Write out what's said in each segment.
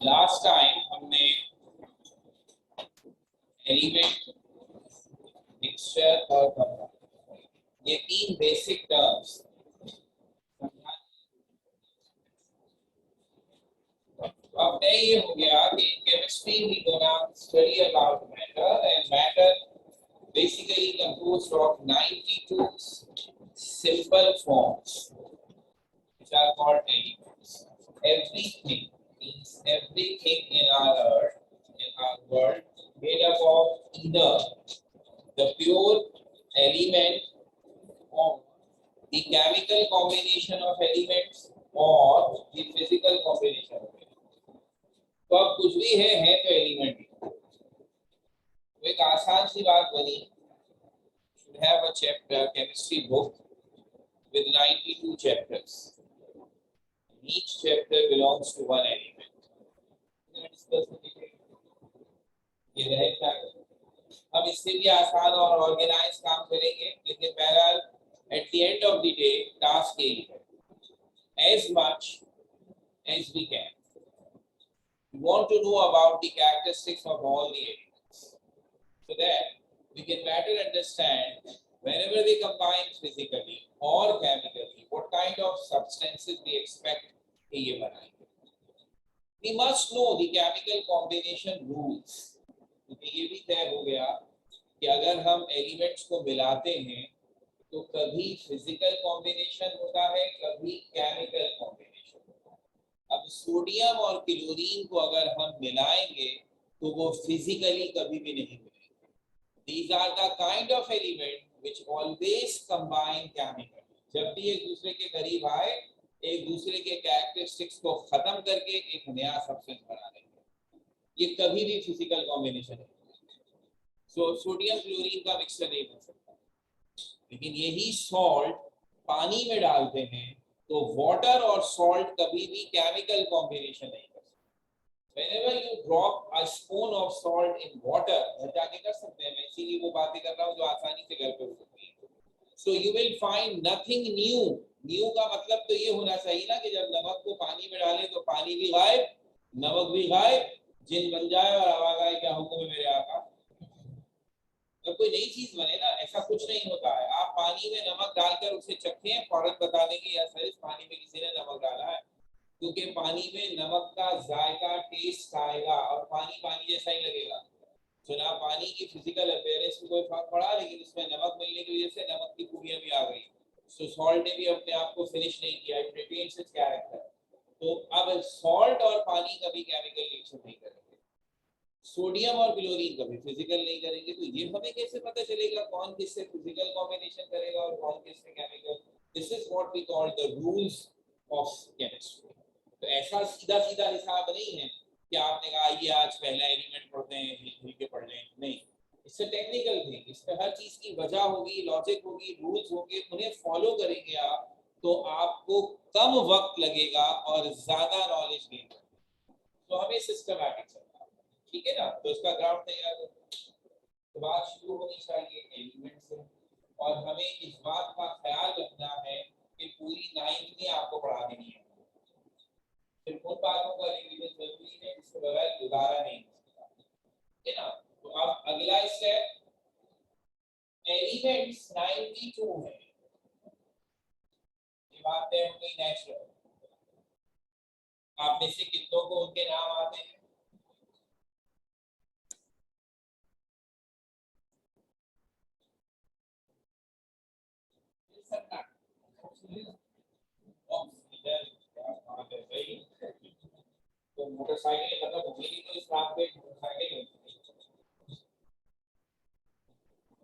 Last time हमने element, mixture और compound, ये तीन बेसिक टर्म्स। अब तय ये हो गया कि chemistry we gonna study about matter, and matter basically composed of 92 simple forms which are called elements. Everything means everything in our earth, in our world, made up of either the pure element or the chemical combination of elements or the physical combination of elements. तो अब कुछ भी है तो element. तो एक आसान सी बात बनी, should have a chapter chemistry book with 92 chapters. Each chapter belongs to one element. ये रहेगा। अब इससे भी आसान और ऑर्गेनाइज काम करेंगे, लेकिन बहरहाल at the end of the day task यही है, as much as we can. We want to know about the characteristics of all the elements, so that we can better understand whenever they combine physically or chemically, what kind of substances we expect कि ये बनाएंगे। We must know the chemical combination rules. क्योंकि ये भी तय हो गया कि अगर हम एलिमेंट्स को मिलाते हैं तो कभी फिजिकल कॉम्बिनेशन होता है, कभी केमिकल कॉम्बिनेशन होता है। अब सोडियम और क्लोरीन को अगर हम मिलाएंगे तो वो फिजिकली कभी भी नहीं मिलेंगे। These are the kind of element which always combine chemically. जब भी एक दूसरे के करीब आए, एक दूसरे के कैरेक्टरिस्टिक्स को खत्म करके एक नया सब्सटेंस बना देंगे। ये कभी भी फिजिकल कॉम्बिनेशन है। सोडियम क्लोरीन का मिक्सचर नहीं बन सकता। लेकिन यही सॉल्ट पानी में डालते हैं तो वाटर और सॉल्ट कभी भी केमिकल कॉम्बिनेशन नहीं कर सकते। Whenever you drop a spoon of salt in water, घर जाके कर सकते हैं, मैं इसीलिए वो बातें कर रहा हूँ जो आसानी से घर पे हो सकती है। So you will find nothing new. New का मतलब तो ये होना चाहिए ना कि जब नमक को पानी में डालें तो पानी भी गायब, नमक भी गायब, जिन बन जाए और आवाज आए क्या हुक्म है मेरे आका। तो कोई नई चीज बने ना, ऐसा कुछ नहीं होता है। आप पानी में नमक डालकर उसे चखें, फौरन बता देंगे या सर इस पानी में किसी ने नमक डाला है, क्योंकि पानी में नमक का जायका टेस्ट आएगा और पानी पानी जैसा ही लगेगा। तो ना पानी की फिजिकल अपीयरेंस में कोई फर्क पड़ा, लेकिन उसमें नमक मिलने की वजह से नमक की खूबियां भी आ गई। सो सॉल्ट ने भी अपने आप को फिनिश नहीं किया, इट रिटेन्स इट्स कैरेक्टर। तो अब सॉल्ट और पानी कभी केमिकल रिएक्शन नहीं करेंगे, सोडियम और क्लोरीन कभी फिजिकल नहीं करेंगे। तो ये हमें कैसे पता चलेगा कौन किससे फिजिकल कॉम्बिनेशन करेगा और कौन किससे chemical? This is what we call the rules of chemistry. तो ऐसा सीधा सीधा हिसाब नहीं है कि आपने कहा ये आज पहला एलिमेंट पढ़ते हैं, लिख के पढ़ लें, नहीं। इससे टेक्निकल थिंग, इसमें हर चीज की वजह होगी, लॉजिक होगी, रूल्स होंगे, उन्हें फॉलो करेंगे आप तो आपको कम वक्त लगेगा और ज्यादा नॉलेज गेन करेंगे। तो हमें सिस्टमैटिक चलना, ठीक है ना। तो इसका ग्राउंड तैयार हो तो बात शुरू होनी चाहिए एलिमेंट से। और हमें इस बात का ख्याल रखना है कि पूरी 9th में आपको पढ़ा देनी है। सिर्फ उन बातों का रिवीजन जरूरी है जिसके बगैर गुजारा नहीं हो सकता, ठीक है ना। तो अब अगला स्टेप, एलिमेंट्स 92 है, ये बात है उनकी नेचुरल। आप में से कितनों को उनके नाम आते हैं? तो मोटरसाइकिल मतलब होगी तो इस रात पे मोटरसाइकिल होगी।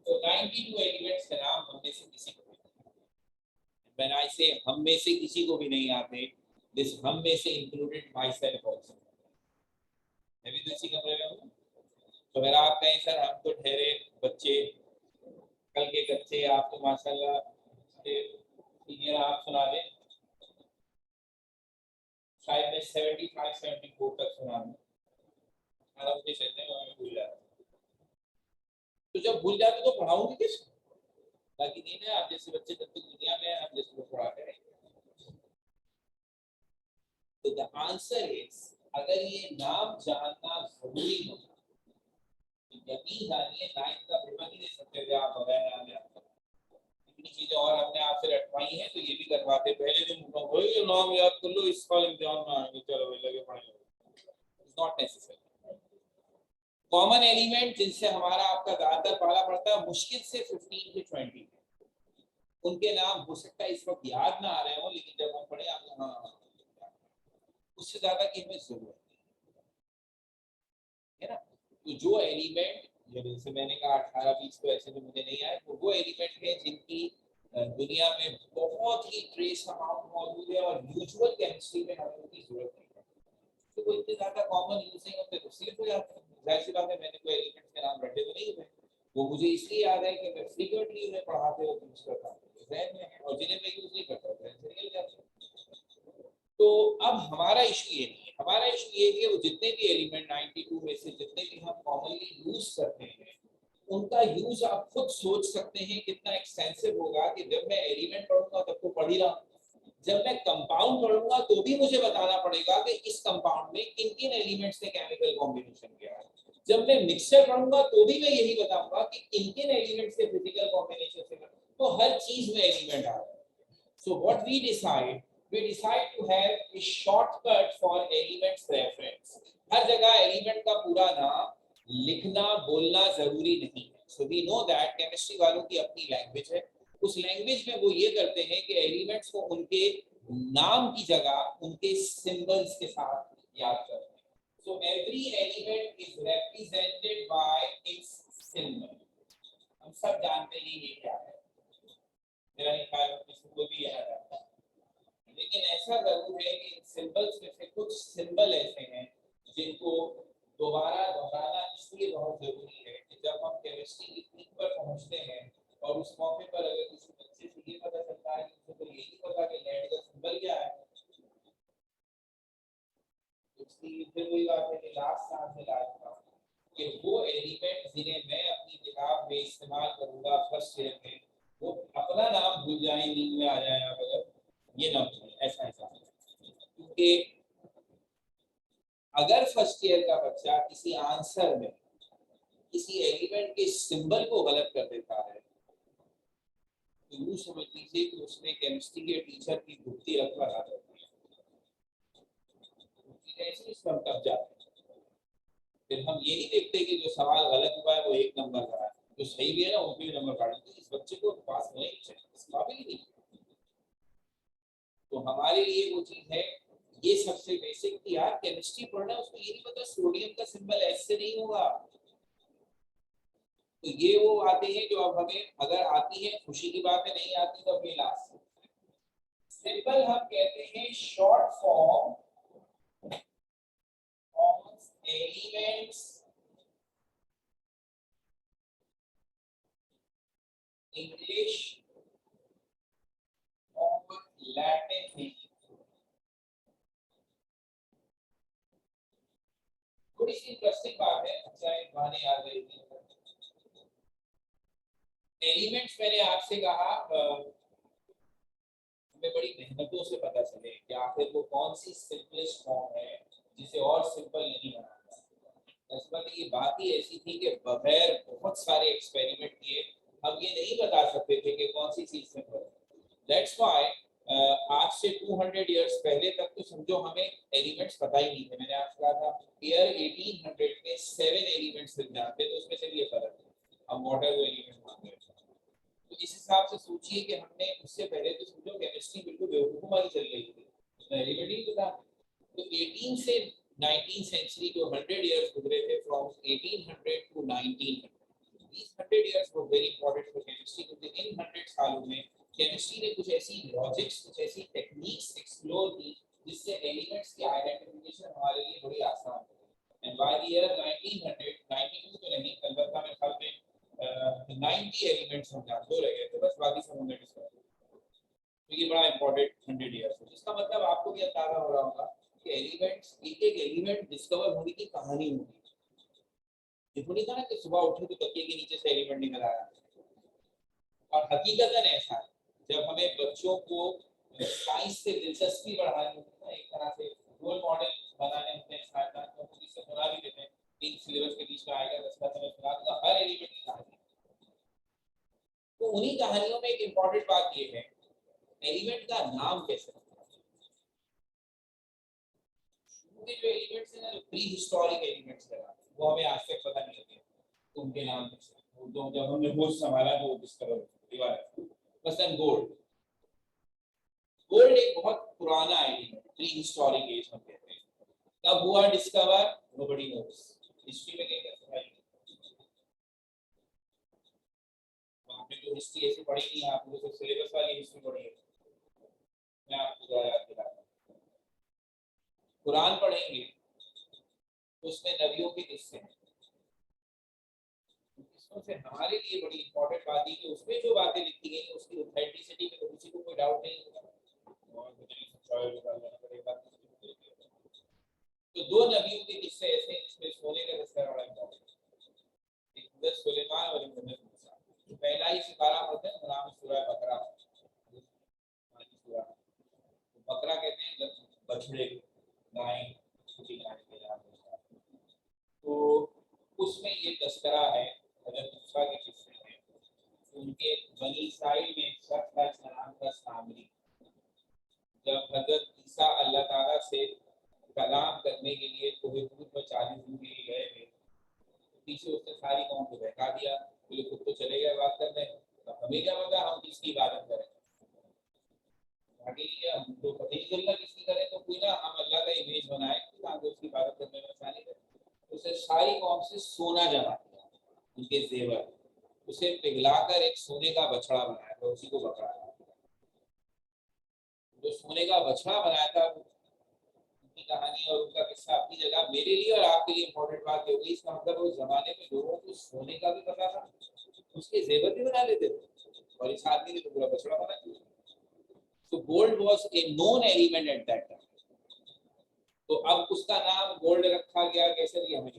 तो 92 एलिमेंट्स के नाम हम में से किसी को भी, when I say हम में से किसी को भी नहीं आते, this हम में से included myself also, मैं भी तो इसी कमरे में हूँ। तो अगर आप कहें सर हम तो ठहरे बच्चे, कल के कच्चे, आप तो माशाल्लाह सीनियर, आप सुना दें। शायद मैं 75 74 तक सुना दूं, चलते हैं भूल जाता। तो जब भूल जाते तो पढ़ाऊंगी किस, बाकी नहीं है। आप जैसे बच्चे तब तक दुनिया में हम जैसे पढ़ाते रहेंगे। तो द आंसर इज अगर ये नाम जानना जरूरी हो तो यकीन जानिए 9 का पेपर नहीं दे सकते थे आप बगैर नाम याद। इतनी चीजें और अपने आप से रटवाई हैं तो ये भी करवाते। पहले जो वही नाम याद कर लो इस साल इम्तिहान में आएंगे, चलो भाई लगे पढ़े। It's not necessary. Common element जिनसे हमारा आपका ज्यादातर पाला पड़ता है, मुश्किल से 15 से 20, उनके नाम हो सकता है इस वक्त याद ना आ रहे हो, लेकिन जब हम पढ़े आपको हाँ, उससे ज्यादा की हमें जरूरत है ना। तो जो एलिमेंट जैसे मैंने कहा 18-20 तो ऐसे तो मुझे नहीं आए, तो वो एलिमेंट है जिनकी दुनिया में बहुत ही ट्रेस अमाउंट मौजूद है और यूजुअल केमिस्ट्री में हमें उनकी जरूरत नहीं है। तो वो इतने ज्यादा कॉमन यूज नहीं होते तो सिर्फ हो जाते हैं। जाहिर सी बात है, मैंने कोई एलिमेंट्स के नाम रटे तो नहीं हुए, वो मुझे इसलिए याद है कि मैं फ्रीक्वेंटली उन्हें पढ़ाते हुए यूज करता हूँ, जहन में है, और जिन्हें मैं यूज नहीं करता जहन से निकल जाते हैं। तो अब हमारा इशू ये नहीं है, हमारा इशू ये है कि वो जितने भी एलिमेंट 92 में से जितने भी हम कॉमनली यूज करते हैं, उनका यूज आप खुद सोच सकते हैं कितना एक्सटेंसिव होगा कि जब मैं एलिमेंट पढ़ूंगा तब तो पढ़ ही रहा, जब मैं कंपाउंड पढ़ूंगा तो भी मुझे बताना पड़ेगा कि इस कंपाउंड में किन किन एलिमेंट्स के केमिकल कॉम्बिनेशन क्या है, जब मैं मिक्सचर पढ़ूंगा तो भी मैं यही बताऊंगा कि किन किन एलिमेंट्स के फिजिकल कॉम्बिनेशन से, तो हर चीज में एलिमेंट आ रहा है। So what we decide to have a shortcut for elements reference. हर जगह एलिमेंट का पूरा नाम लिखना बोलना जरूरी नहीं है। So we know that chemistry वालों की अपनी लैंग्वेज है, उस लैंग्वेज में वो ये करते हैं कि एलिमेंट्स को उनके नाम की जगह उनके सिंबल्स के साथ याद करते हैं। So every element is represented by its symbol. हम सब जानते हैं ये क्या है, मेरा नहीं ख्याल किसी को भी याद आता है, लेकिन ऐसा जरूर है कि सिंबल्स में से कुछ सिंबल ऐसे हैं जिनको दोबारा दोहराना इसलिए बहुत जरूरी है कि जब हम केमिस्ट्री की पीक पर पहुंचते हैं और उस मौके पर अगर किसी बच्चे से ये पता चलता है कि उसे तो यही पता कि लेड का सिंबल क्या है, इसलिए फिर वही बात है कि लास्ट साल से लास्ट था कि वो एलिमेंट जिन्हें मैं अपनी किताब में इस्तेमाल करूंगा फर्स्ट ईयर में, वो अपना नाम भूल जाए, नींद में आ जाए आप अगर ये ना भूलें, ऐसा ऐसा। क्योंकि अगर फर्स्ट ईयर का बच्चा किसी आंसर में किसी एलिमेंट के सिंबल को गलत कर देता है तो यूं समझ लीजिए कि उसने केमिस्ट्री के टीचर की गुप्ती रख लगा दी है, इसमें कब जाते हैं। फिर हम ये नहीं देखते कि जो सवाल गलत हुआ है वो 1 नंबर का है, जो सही भी है ना उनके भी नंबर काट देते, इस बच्चे को पास होना ही चाहिए, इस काबिल ही नहीं। तो हमारे लिए वो चीज है, ये सबसे बेसिक थी यार, केमिस्ट्री पढ़ना उसको ये नहीं पता सोडियम का सिंबल ऐसे नहीं होगा। तो ये वो आते हैं जो अब हमें अगर आती है खुशी की बात है, नहीं आती तो अपनी लास्ट। सिंबल हम कहते हैं short form of elements English और लैटिन में। थोड़ी सी इंटरेस्टिंग बात है, अच्छा एक बहाने याद रहेगी। एलिमेंट्स मैंने आपसे कहा हमें बड़ी मेहनतों से पता चले कि आखिर वो कौन सी सिंपलेस्ट फॉर्म है जिसे और सिंपल नहीं बनाता। दरअसल ये बात ही ऐसी थी कि बगैर बहुत सारे एक्सपेरिमेंट किए हम ये नहीं बता सकते थे कि कौन सी चीज सिंपल है। दैट्स व्हाई आज से 200 इयर्स पहले तक तो समझो हमें एलिमेंट्स पता ही नहीं थे। मैंने आपसे कहा था ईयर 1800 में 7 एलिमेंट्स मिल जाते तो उसमें से भी ये फर्क है, हम वाटर को एलिमेंट मानते हैं। तो इस हिसाब से सोचिए कि हमने उससे पहले तो समझो केमिस्ट्री बिल्कुल बेवकूफ वाली चल रही थी, उसमें एलिमेंट ही पता। तो 18 से 19th सेंचुरी जो 100 इयर्स गुजरे थे from 1800 to 1900, these 100 years were very important for chemistry क्योंकि इन 100 सालों में केमिस्ट्री ने कुछ ऐसी लॉजिक्स कुछ ऐसी टेक्निक्स एक्सप्लोर की जिससे एलिमेंट्स की आइडेंटिफिकेशन हमारे लिए बड़ी आसान हो गई। एंड बाय द ईयर 1900 92 तो नहीं अलबत्ता मेरे ख्याल में 90 एलिमेंट्स हम जानते रह गए थे, बस बाकी सब हमने डिस्कस। तो ये बड़ा इंपॉर्टेंट 100 इयर्स है, जिसका मतलब आपको भी अंदाजा हो रहा होगा कि एलिमेंट्स एक एक एलिमेंट डिस्कवर होने की कहानी होगी। ये थोड़ी था ना कि सुबह उठे तो तकिए के नीचे से एलिमेंट निकल आया। और हकीकतन ऐसा है, जब हमें बच्चों को साइंस से दिलचस्पी बढ़ानी होती है, एक तरह से रोल मॉडल बनाने होते हैं उन्हीं कहानियों में एक इंपॉर्टेंट बात ये है, एलिमेंट का नाम कैसे रखा। क्योंकि जो एलिमेंट्स है ना, जो प्री हिस्टोरिक एलिमेंट्स है वो हमें आज तक पता नहीं होते उनके नाम कैसे। तो जब हमने होश संभाला तो डिस्कवर हुआ। मसलन गोल्ड, गोल्ड एक बहुत पुराना एलिमेंट, प्री हिस्टोरिक एज हम कहते हैं। कब हुआ डिस्कवर, नोबडी नोस। हिस्ट्री में क्या है, आपने तो हिस्ट्री ऐसे पढ़ी नहीं है, आपने तो सिलेबस वाली हिस्ट्री पढ़ी है। मैं आपको याद दिला, कुरान पढ़ेंगे तो उसमें नबियों के किस्से हैं। किस्सों से हमारे लिए बड़ी इंपॉर्टेंट बात है कि उसमें जो बातें लिखी गई हैं उसकी ऑथेंटिसिटी में तो किसी को कोई डाउट नहीं होगा। तो दो नबियों के किस्से ऐसे हैं जिसमें सोने का दस्ता बड़ा इंपॉर्टेंट है। एक हज़रत सुलेमान और एक हज़रत मूसा। तो पहला ही सितारा होता है, नाम सूरह बकरा। बकरा कहते हैं बछड़े, गाय, छोटी गाय के नाम। तो उसमें ये तस्करा है हज़रत मूसा के किस्से में। उनके बनी इस्राइल में एक शख्स था जिसका नाम था सामरी। जब हज़रत ईसा अल्लाह ताला से कलाम करने के लिए कोहिनूर पर 40 दिन के लिए गए थे, तो पीछे उसने सारी कौम को बहका दिया। बोले खुद तो चले गए बात करने, तो हमें क्या पता हम किसकी इबादत करें। आगे लिया, हम तो पता ही चलना किसकी करें, तो कोई ना हम अल्लाह का इमेज बनाए तो आगे उसकी इबादत करने में आसानी रहे। उसे सारी कौम से सोना जमा किया, उनके जेवर, उसे पिघलाकर एक सोने का बछड़ा बनाया था, उसी को बकरा। जो सोने का बछड़ा बनाया था, उनकी कहानी और उनका किस्सा अपनी जगह मेरे लिए और आपके लिए इम्पोर्टेंट बात होगी। इसका मतलब उस जमाने में लोगों को सोने का भी पता था, उसके जेवर भी बना लेते थे, और इस आदमी ने तो पूरा बछड़ा बना दिया। तो gold was a known element at that time. तो अब उसका नाम गोल्ड रखा गया, कैसे भी हमें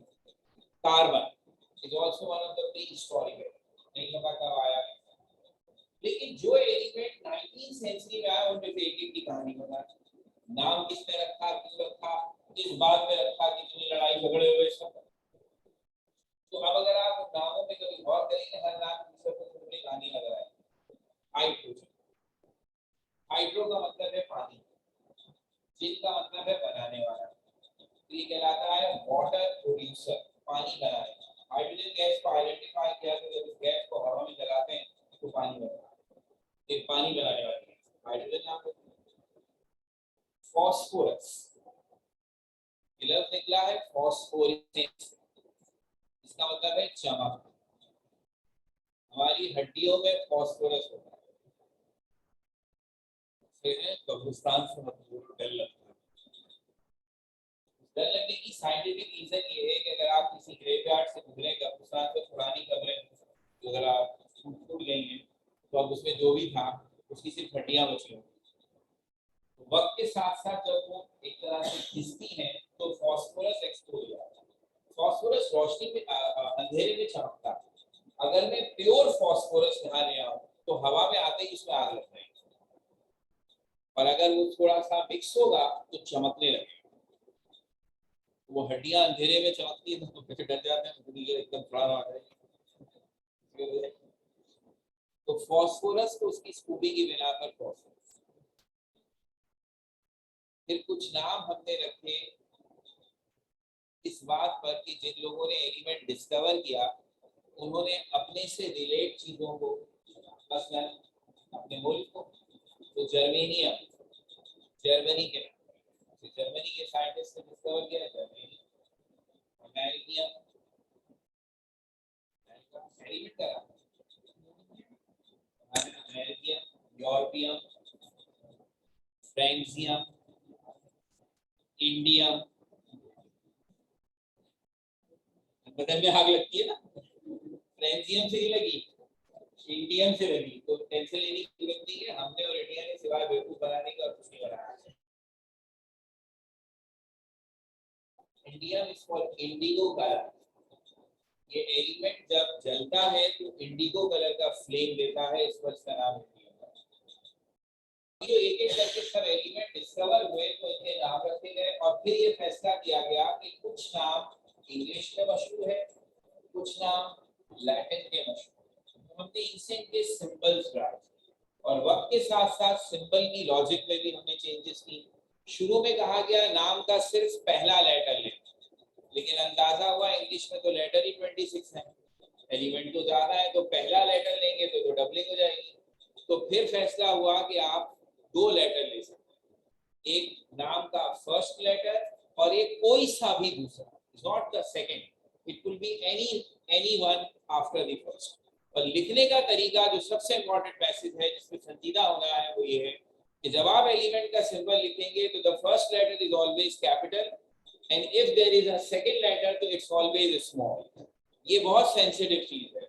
carbon is also one of the pre historic, नहीं पता कब आया। लेकिन जो एलिमेंट 19वीं सेंचुरी में आया उनमें से एक की कहानी बता, नाम किसने रखा, किस रखा, किस बात में रखा, कितनी लड़ाई झगड़े हुए, सब। तो अब अगर आप नामों पे कभी गौर करेंगे, हर नाम दूसरे को पूरी कहानी लग रहा है। हाइड्रोजन, हाइड्रो का मतलब है पानी, जिन का मतलब है बनाने वाला, तो ये कहलाता है वाटर प्रोड्यूसर, पानी बनाने वाला। हाइड्रोजन गैस को आइडेंटिफाई किया तो जब इस गैस को हवा में जलाते हैं तो पानी बनता है, एक पानी बनाने वाली है हाइड्रोजन नाम। फॉस्फोरस, लफ्ज निकला है फॉस्फोरेसेंस, इसका मतलब है चमक। हमारी हड्डियों में फॉस्फोरस होता है, कब्रिस्तान से मतलब डर लगता है। डर लगने की साइंटिफिक रीजन ये है कि अगर आप किसी ग्रेवयार्ड से गुजरे, कब्रिस्तान से पुरानी कब्रें जो अगर आप टूट गई हैं, तो अब उसमें जो भी था उसकी सिर्फ हड्डियां बची होंगी। तो वक्त के साथ साथ जब वो एक तरह से घिसती हैं तो फॉस्फोरस एक्सपोज हो जाता है। फॉस्फोरस रोशनी में अंधेरे में चमकता है। अगर मैं प्योर फॉस्फोरस यहाँ ले आऊं तो हवा में आते ही उसमें आग लग जाएगी, और अगर वो थोड़ा सा मिक्स होगा तो चमकने लगेगा। वो हड्डियां अंधेरे में चमकती है तो बच्चे डर जाते हैं, तो एकदम खड़ा आ जाएगा। तो फॉस्फोरस तो उसकी स्कूबी की बिना पर फॉस्फोरस। फिर कुछ नाम हमने रखे इस बात पर कि जिन लोगों ने एलिमेंट डिस्कवर किया उन्होंने अपने से रिलेट चीजों को, मसलन अपने मुल्क को, तो जर्मेनियम, जर्मनी के, जर्मनी के साइंटिस्ट ने डिस्कवर किया जर्मनी। अमेरिकियम, एलिमेंट का अमेरिकियम, यूरोपियम, फ्रेंचियम, इंडियम, बदन में आग लगती है ना, फ्रेंचियम से ही लगी, इंडियम से लगी, तो टेंशन लेने की जरूरत नहीं है। हमने और इंडिया ने सिवाय बेवकूफ बनाने का कुछ नहीं बनाया। Indium is for Indigo colour. ये एलिमेंट जब जलता है तो इंडिगो कलर का फ्लेम देता है, इस पर इसका नाम इंडियम है। जो एक एक करके सब एलिमेंट डिस्कवर हुए तो इनके नाम रखे गए, और फिर ये फैसला किया गया कि कुछ नाम इंग्लिश में मशहूर है, कुछ नाम लैटिन के मशहूर। हमने इंस्टेंट के सिंबल्स ड्राइव और वक्त के साथ साथ सिंबल की लॉजिक में भी हमने चेंजेस की। शुरू में कहा गया नाम का सिर्फ पहला लेटर लें, लेकिन अंदाजा हुआ इंग्लिश में तो लेटर ही 26 है, एलिमेंट तो ज्यादा है, तो पहला लेटर लेंगे तो डबलिंग हो जाएगी। तो फिर फैसला हुआ कि आप 2 लेटर ले सकते हैं, एक नाम का फर्स्ट लेटर और एक कोई सा भी दूसरा, not the second, it will be any one after the first. और लिखने का तरीका जो सबसे इंपॉर्टेंट मैसेज है जिसमें संजीदा होना है वो ये है कि जब आप एलिमेंट का सिंबल लिखेंगे तो the first letter is always capital and if there is a second letter तो इट्स ऑलवेज स्मॉल। ये बहुत सेंसिटिव चीज है।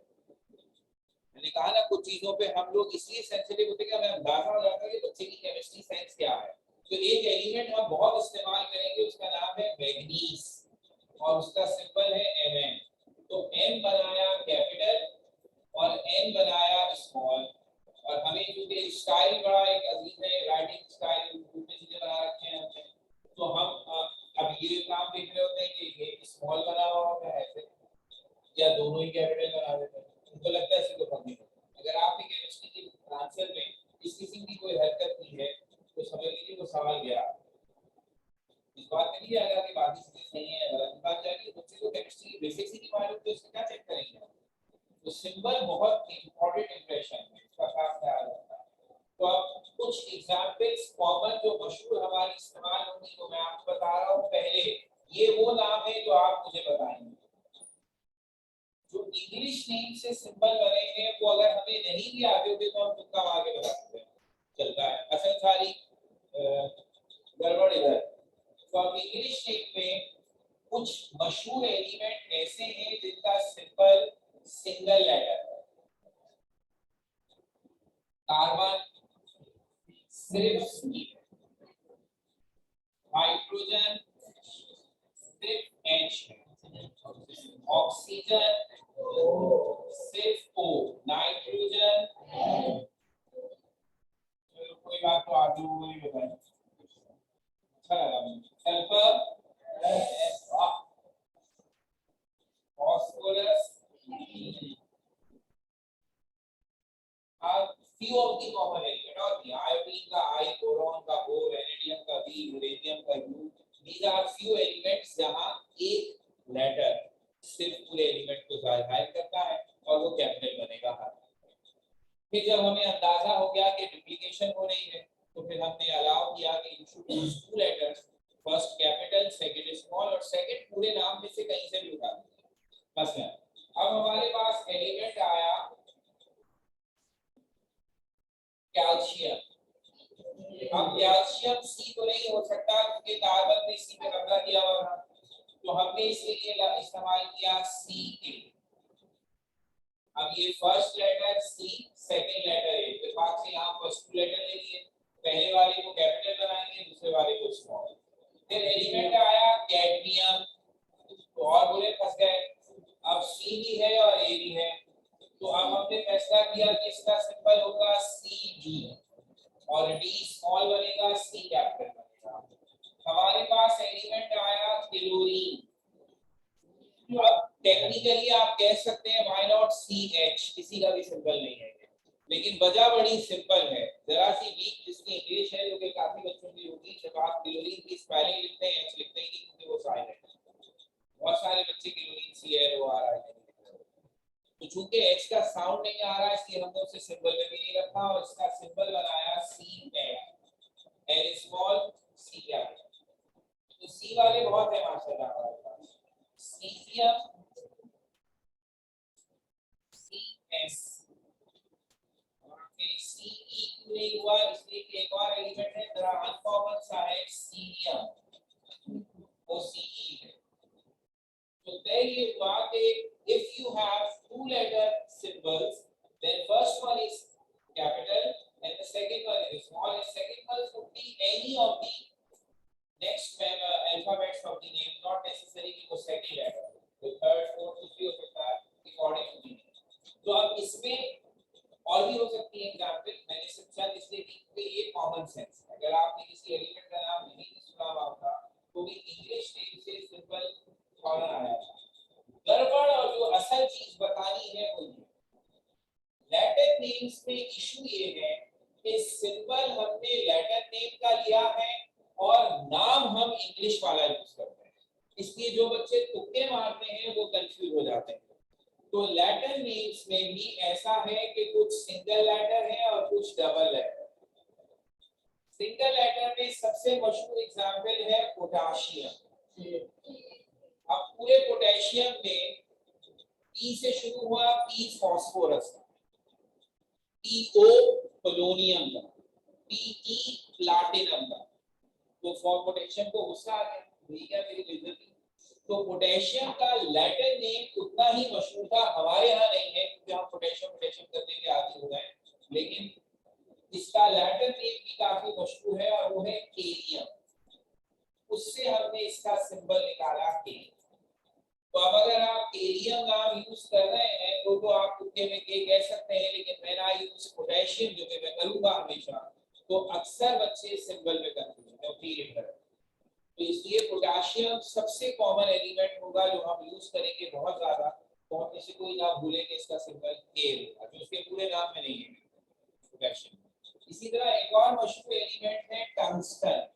मैंने कहा ना कुछ चीजों पे हम लोग इसलिए सेंसिटिव होते हैं कि हमें अंदाजा हो जाता है कि बच्चे की केमिस्ट्री साइंस क्या है। तो एक एलिमेंट हम बहुत इस्तेमाल करेंगे, उसका नाम है मैग्नीज और उसका सिंबल है Mn। तो M बनाया कैपिटल और N बनाया स्मॉल। और हमें क्योंकि स्टाइल बड़ा एक अजीब है, राइटिंग स्टाइल उल्टे सीधे बना रखे हैं हमने, तो हम अब ये काम देख रहे होते हैं कि ये स्मॉल बना हुआ होता है ऐसे या दोनों ही कैपिटल बना देते हैं, उनको लगता है इसको पढ़ने में। अगर आपने केमिस्ट्री की आंसर में इस किस्म की कोई हरकत की है तो समझ लीजिए वो सवाल गया। इस बात में नहीं जाएगा कि बाकी चीजें सही है गलत, बात जाएगी बच्चे को केमिस्ट्री की बेसिक्स ही नहीं मालूम तो इसको क्या चेक करेंगे। तो सिंबल बहुत इंपॉर्टेंट इंप्रेशन है, इसका खास ख्याल रखना है। तो अब कुछ एग्जांपल्स कॉमन जो मशहूर हमारी इस्तेमाल होंगी वो मैं आपको बता रहा हूँ। पहले ये वो नाम है जो आप मुझे बताएंगे। जो इंग्लिश नेम से सिंबल बने हैं वो अगर हमें नहीं भी आते होते तो हम तुक्का मार के बता सकते हैं, चलता है। असल सारी गड़बड़ इधर। तो अब इंग्लिश नेम में कुछ मशहूर एलिमेंट ऐसे हैं जिनका सिंबल सिंगल लेटर है। कार्बन सिर्फ सी है, हाइड्रोजन सिर्फ H है, ऑक्सीजन सिर्फ O, नाइट्रोजन कोई बात तो आगे वो ही बताएं। अच्छा लगा मुझे। Sulphur phosphorus few of the common element और iodine का I, बोरॉन का O, वेनेडियम का V, यूरेनियम का U, these are few elements जहां एक लेटर सिर्फ पूरे एलिमेंट को जाहिर करता है और वो कैपिटल बनेगा हर। फिर जब हमें अंदाजा हो गया कि डुप्लीकेशन हो रही है तो फिर हमने अलाउ किया कि you should use 2 letters, first capital second small और सेकंड पूरे नाम में से कहीं से भी उठा दीजिए। मसलन अब हमारे पास एलिमेंट आया कैल्शियम। अब कैल्शियम सी तो नहीं हो सकता क्योंकि कार्बन में सी पे कब्जा किया हुआ था, तो हमने इसलिए इस्तेमाल किया सी के। अब ये first letter C, second letter A, तो बात से यहाँ फर्स्ट लेटर ले लिए, पहले वाले को कैपिटल बनाएंगे, दूसरे वाले को स्मॉल। फिर एलिमेंट आया कैडमियम, तो और बुरे फंस गए। अब सी भी है और ए भी है, तो अब हमने फैसला किया कि इसका सिंबल होगा Cd और डी स्मॉल बनेगा, सी कैपिटल बनेगा। हमारे पास एलिमेंट आया क्लोरीन। अब टेक्निकली आप कह सकते हैं व्हाई नॉट CH, किसी का भी सिंबल नहीं है, लेकिन वजह बड़ी सिंपल है, जरा सी वीक जिसकी इंग्लिश है जो कि काफी बच्चों की होगी। जब आप क्लोरीन की स्पेलिंग लिखते हैं H लिखते ही नहीं क्योंकि वो साइलेंट है। बहुत सारे बच्चे क्लोरीन CLORI है, तो चूंकि H का साउंड नहीं आ रहा है इसलिए हमने उसे सिंबल में भी नहीं रखा और इसका सिंबल बनाया CL, L small C capital. तो C वाले बहुत है माशाल्लाह हमारे पास, सीजियम CS, CE नहीं हुआ इसलिए कि एक और एलिमेंट है जरा अनकॉमन सा है सीरियम, वो CE है। तो तय ये हुआ कि if you have 2 letter symbols then first one is capital and the second one is small and second one could be any of the next alphabets of the name, not necessarily कि वो second letter, तो third fourth कुछ भी हो सकता है according to the name। तो अब इसमें और भी हो सकती है एग्जांपल, मैंने सिर्फ इसलिए दी कि ये कॉमन सेंस है। अगर आपने किसी एलिमेंट का नाम नहीं सुना होगा तो भी इंग्लिश नेम से सिंबल फौरन आया था। गड़बड़ और जो असल चीज बतानी है वो ये, इशू ये है कि सिंबल हमने लैटिन नेम का लिया है और नाम हम इंग्लिश वाला यूज करते हैं, इसलिए जो बच्चे तुक्के मारते हैं वो कंफ्यूज हो जाते हैं। तो लैटिन नेम्स में भी ऐसा है कि कुछ सिंगल लेटर है और कुछ डबल लेटर। सिंगल लेटर में सबसे मशहूर एग्जांपल है पोटेशियम। अब पूरे पोटेशियम में पी से शुरू हुआ, पी फास्फोरस का, पीओ पोलोनियम का, पीई प्लैटिनम का। तो फॉर पोटेशियम को गुस्सा आ गया, ठीक है मेरी बेइज्जती। तो पोटेशियम का लैटिन नेम उतना ही मशहूर था, हमारे यहाँ नहीं है क्योंकि हम पोटेशियम पोटेशियम करने के आदी हो गए, लेकिन इसका लैटिन नेम भी काफी मशहूर है और वो है केलियम। उससे हमने इसका सिंबल निकाला के। तो अब अगर आप केलियम नाम यूज कर रहे हैं तो आप तुक्के में के कह सकते हैं, लेकिन मैं ना यूज पोटेशियम जो कि मैं करूंगा हमेशा, तो अक्सर बच्चे सिंबल में कंफ्यूज है। तो इसलिए पोटेशियम सबसे कॉमन एलिमेंट होगा जो हम यूज करेंगे बहुत ज्यादा, तो हम इसे कोई ना भूलेंगे, इसका सिंबल के होगा जो उसके पूरे नाम में नहीं है पोटेशियम। इसी तरह एक और मशहूर एलिमेंट है टंगस्टन।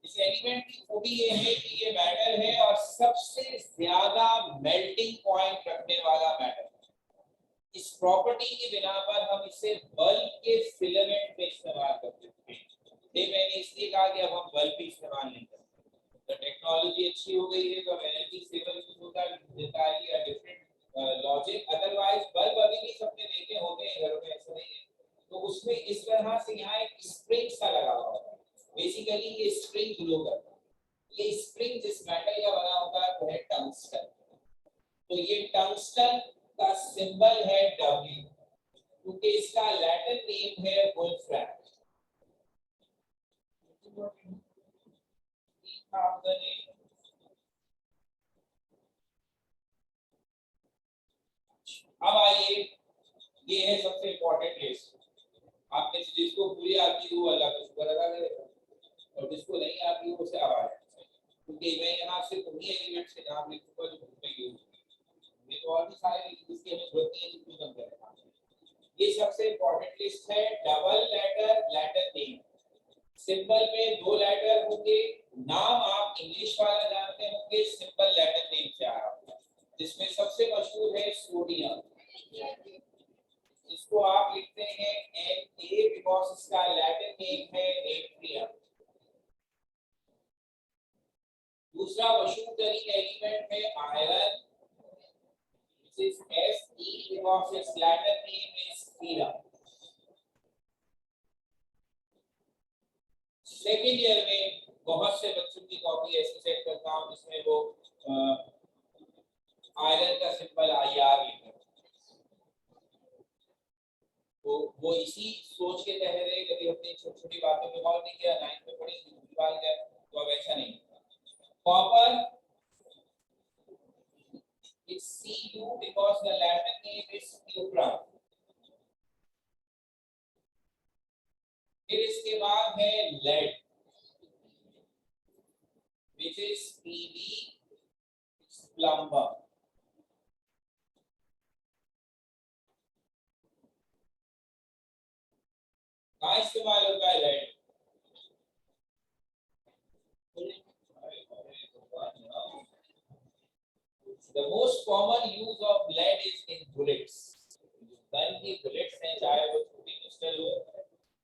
इस एलिमेंट की खूबी ये है कि ये मेटल है और सबसे ज्यादा मेल्टिंग पॉइंट रखने वाला मेटल। इस प्रॉपर्टी की बिना पर हम इसे बल्ब के फिलामेंट में इस्तेमाल करते हैं। ये मैंने इसलिए कहा कि अब हम बल्ब भी इस्तेमाल नहीं करते, तो टेक्नोलॉजी अच्छी हो गई है तो एनर्जी सेवर यूज होता है, डिफरेंट लॉजिक। अदरवाइज बल्ब अभी भी सबने देखे होते हैं घरों में, ऐसा नहीं है। तो उसमें इस तरह से यहाँ एक स्प्रिंग सा लगा हुआ है, बेसिकली ये स्प्रिंग ग्लो करता है। ये स्प्रिंग जिस मेटल का बना होता है वो है टंगस्टन। तो ये टंगस्टन का सिंबल है W, क्योंकि इसका लैटिन नेम है वुल्फ्रैम। अब आइए, ये है सबसे इंपॉर्टेंट लिस्ट। आपने जिसको पूरी आती हो अल्लाह का शुक्र अदा करेगा, और जिसको नहीं आती हो उसे आवाज, क्योंकि मैं यहाँ सिर्फ उन्हीं एलिमेंट्स के नाम लिखूंगा जो बुक में यूज होंगे। ये तो और भी सारे जिसकी हमें जरूरत नहीं है जिसको कम करेगा। ये सबसे इंपॉर्टेंट लिस्ट है। Double letter letter name, symbol में 2 लेटर होंगे, नाम आप इंग्लिश वाला जानते होंगे, सिंबल लेटर नेम से आ रहा होगा, जिसमें सबसे मशहूर है सोडियम। इसको आप लिखते हैं Na बिकॉज़ इसका लैटिन नेम है नेट्रियम। दूसरा मशहूर तरीन एलिमेंट है iron, which is Fe because its Latin name is Ferrum। Second year में बहुत से बच्चों की कॉपी ऐसे सेट करता हूँ जिसमें वो आयरन का सिंबल IR लिखा है, तो वो इसी सोच के तहत है। कभी अपनी छोटी छोटी बातों में गौर नहीं किया, 9th में पढ़ी बात है, तो अब ऐसा नहीं। Copper, it's Cu because the Latin name is cuprum। फिर इसके बाद है lead, which is Pb, plumber। कहाँ इस्तेमाल होता है lead? The most common use of lead is in bullets। Gun की बुलेट्स हैं, चाहे वो छोटी पिस्टल हो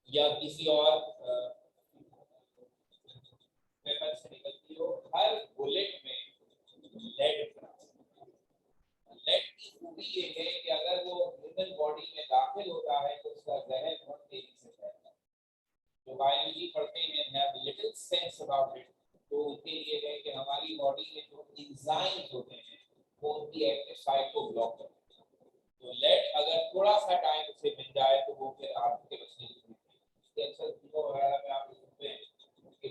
या किसी और वेपन से निकलती हो, हर बुलेट में लेड। लेड की खूबी ये है कि अगर वो ह्यूमन बॉडी में दाखिल होता है तो उसका जहर बहुत तेजी से फैलता है। जो बायोलॉजी पढ़ते हैं have little sense about it, तो उनके लिए है कि हमारी बॉडी में जो एंजाइम्स होते हैं वो उनकी एक्टिव साइट को ब्लॉक करते हैं। तो लेड अगर थोड़ा सा टाइम उसे मिल जाए तो वो फिर आपके बचने की इसके अक्सर वीडियो वगैरह में आप सुनते हैं कि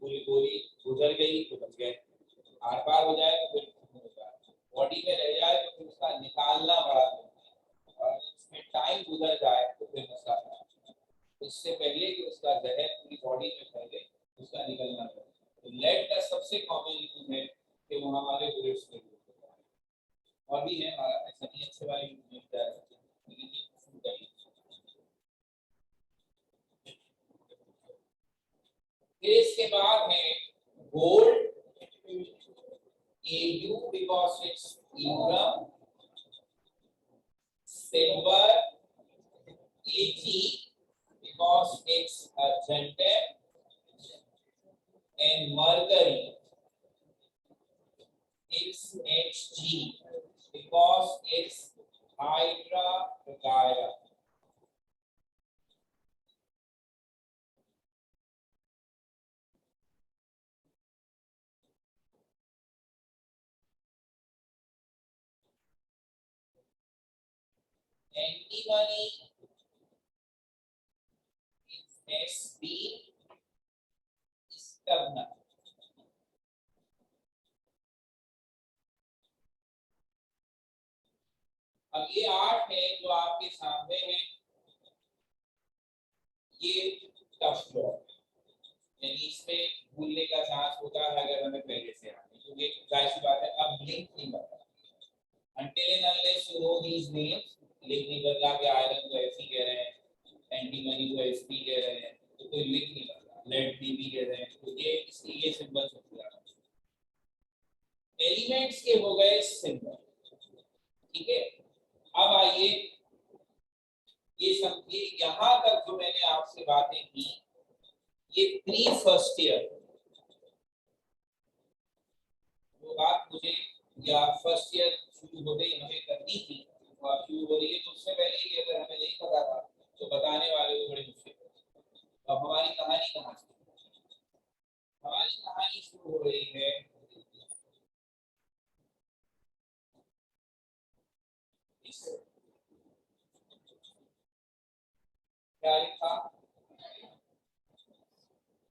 गोली गोली गुजर गई तो बच गए, आर पार हो जाए तो फिर बॉडी में रह जाए तो फिर उसका निकालना बड़ा और उसमें टाइम गुजर जाए तो फिर मसला है। इससे पहले कि उसका जहर पूरी बॉडी में फैले उसका निकलना है। तो लेड का सबसे कॉमन यूज है कि वो हमारे बुलेट्स में यूज होता है। और भी है हमारा, ऐसा नहीं अच्छे वाले भी मिलता है, लेकिन ये शुरू करिए। फिर इसके बाद है gold, AU because it's Ibram, silver, AG because it's Argentine, and mercury it's HG because it's Hydra. Antimony is SB stubner. अब ये 8 है जो आपके सामने है, ये टफ जॉब, यानी इसमें भूलने का चांस होता है अगर हमें पहले से आए, क्योंकि जाहिर सी बात है अब लिंक नहीं बता, until and unless you know these names, link नहीं बदला के आयरन को ऐसी कह रहे हैं, एंटीमनी को एसपी कह रहे हैं, तो कोई लिंक नहीं बदला, लेड पीबी कह रहे हैं, तो ये इसलिए ये सिंबल सबसे ज्यादा एलिमेंट्स के हो गए सिंबल। ठीक है, अब आइए ये समझिए, यहां तक जो मैंने आपसे बातें की ये प्री फर्स्ट ईयर वो बात मुझे या फर्स्ट ईयर शुरू होते ही हमें करनी थी, और शुरू हो रही है, तो उससे पहले ही अगर हमें नहीं पता था तो बताने वाले को बड़े मुश्किल। अब हमारी कहानी कहाँ से, हमारी कहानी शुरू हो रही है क्या लिखा,